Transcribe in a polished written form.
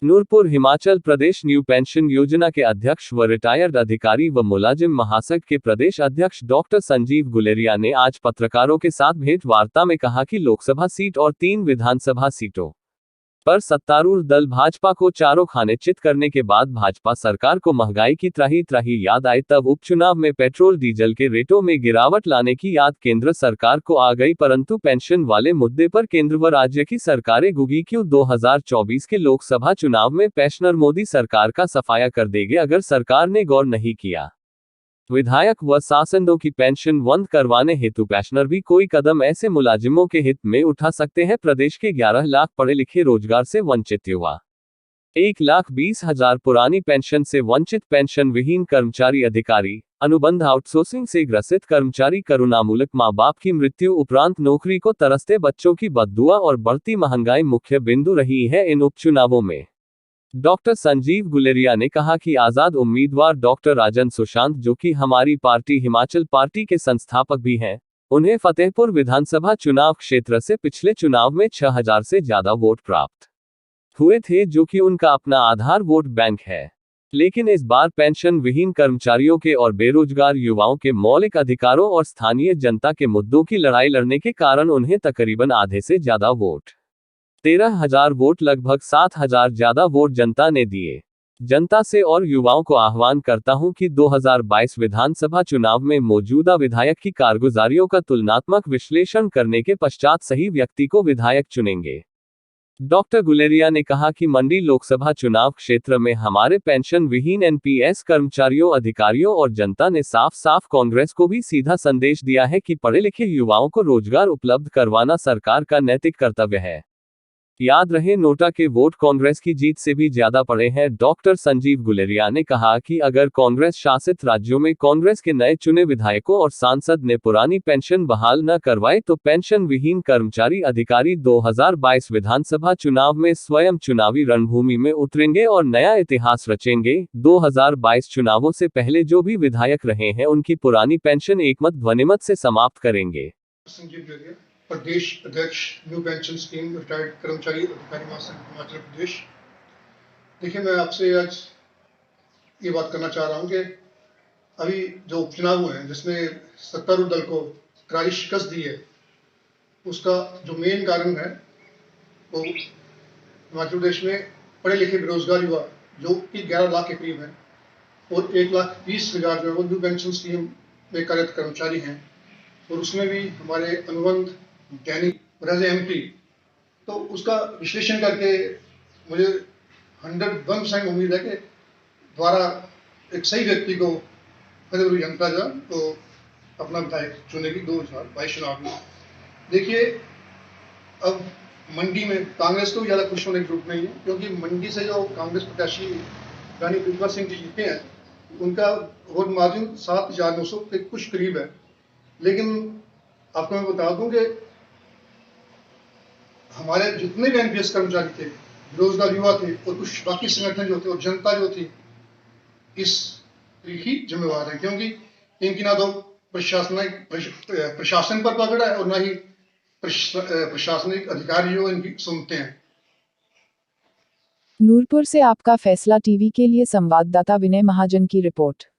Nurpur Himachal Pradesh new pension योजना के अध्यक्ष व रिटायर्ड अधिकारी व मुलाजिम महासंघ के प्रदेश अध्यक्ष डॉक्टर संजीव गुलेरिया ने आज पत्रकारों के साथ भेंट वार्ता में कहा कि लोकसभा सीट और 3 विधानसभा सीटों पर सत्तारूढ़ दल भाजपा को चारों खाने चित करने के बाद भाजपा सरकार को महंगाई की त्राही त्राही याद आई। तब उपचुनाव में पेट्रोल डीजल के रेटों में गिरावट लाने की याद केंद्र सरकार को आ गई, परंतु पेंशन वाले मुद्दे पर केंद्र व राज्य की सरकारें गुगी क्यों? 2024 के लोकसभा चुनाव में पेंशनर मोदी सरकार का सफाया कर देंगे अगर सरकार ने गौर नहीं किया। विधायक व सांसदों की पेंशन बंद करवाने हेतु पेंशनर भी कोई कदम ऐसे मुलाजिमों के हित में उठा सकते हैं। प्रदेश के 11 लाख पढ़े लिखे रोजगार से वंचित युवा, 1,20,000 पुरानी पेंशन से वंचित पेंशन विहीन कर्मचारी, अधिकारी, अनुबंध आउटसोर्सिंग से ग्रसित कर्मचारी, करुणामूलक मां बाप की मृत्यु उपरांत नौकरी को तरसते बच्चों की बददुआ और बढ़ती महंगाई मुख्य बिंदु रही है इन उपचुनावों में। डॉक्टर संजीव गुलेरिया ने कहा कि आजाद उम्मीदवार डॉक्टर राजन सुशांत, जो कि हमारी पार्टी हिमाचल पार्टी के संस्थापक भी हैं, उन्हें फतेहपुर विधानसभा चुनाव क्षेत्र से पिछले चुनाव में 6,000 से ज्यादा वोट प्राप्त हुए थे, जो कि उनका अपना आधार वोट बैंक है। लेकिन इस बार पेंशन विहीन कर्मचारियों के और बेरोजगार युवाओं के मौलिक अधिकारों और स्थानीय जनता के मुद्दों की लड़ाई लड़ने के कारण उन्हें तकरीबन आधे से ज्यादा वोट, 13,000 वोट, लगभग 7,000 ज्यादा वोट जनता ने दिए। जनता से और युवाओं को आह्वान करता हूं कि 2022 विधानसभा चुनाव में मौजूदा विधायक की कारगुजारियों का तुलनात्मक विश्लेषण करने के पश्चात सही व्यक्ति को विधायक चुनेंगे। डॉक्टर गुलेरिया ने कहा कि मंडी लोकसभा चुनाव क्षेत्र में हमारे पेंशन विहीन एनपीएस कर्मचारियों, अधिकारियों और जनता ने साफ साफ कांग्रेस को भी सीधा संदेश दिया है कि पढ़े लिखे युवाओं को रोजगार उपलब्ध करवाना सरकार का नैतिक कर्तव्य है। याद रहे, नोटा के वोट कांग्रेस की जीत से भी ज्यादा पड़े हैं। डॉक्टर संजीव गुलेरिया ने कहा कि अगर कांग्रेस शासित राज्यों में कांग्रेस के नए चुने विधायकों और सांसद ने पुरानी पेंशन बहाल न करवाई तो पेंशन विहीन कर्मचारी, अधिकारी 2022 विधानसभा चुनाव में स्वयं चुनावी रणभूमि में उतरेंगे और नया इतिहास रचेंगे। 2022 चुनावों से पहले जो भी विधायक रहे हैं उनकी पुरानी पेंशन एकमत ध्वनिमत से समाप्त करेंगे। प्रदेश अध्यक्ष न्यू पेंशन स्कीम रिटायर्ड कर्मचारी अधिकारी महासंघ हिमाचल प्रदेश। देखिए, मैं आपसे आज ये बात करना चाह रहा हूँ कि अभी जो उपचुनाव हुए हैं जिसमें सत्तारूढ़ दल को करारी शिकस्त दी है, उसका जो मेन कारण है वो हिमाचल प्रदेश में पढ़े लिखे बेरोजगार युवा जो कि 11 लाख के करीब हैं और 1,20,000 जो न्यू पेंशन स्कीम में कार्यरत कर्मचारी हैं, और उसमें भी हमारे अनुबंध दैनिक एज एमपी, तो उसका विश्लेषण करके मुझे 101% उम्मीद है कि द्वारा एक सही व्यक्ति को फतेहपुर जनता जो तो अपना विधायक चुनेगी 2022 चुनाव में। देखिए, अब मंडी में कांग्रेस को भी ज़्यादा खुश होने की जरूरत नहीं है, क्योंकि मंडी से जो कांग्रेस प्रत्याशी रानी पृथ्वी सिंह जी जीते हैं उनका वोट मार्जिन 7,900 के कुछ करीब है। लेकिन आपको मैं बता दूं कि हमारे जितने भी एनपीएस कर्मचारी थे, बेरोजगार युवा थे और कुछ बाकी संगठन जो थे और जनता जो थी, इस ही जिम्मेवार है, क्योंकि इनकी ना तो प्रशासन पर पकड़ है और ना ही प्रशासनिक अधिकारी जो इनकी सुनते हैं। नूरपुर से आपका फैसला टीवी के लिए संवाददाता विनय महाजन की रिपोर्ट।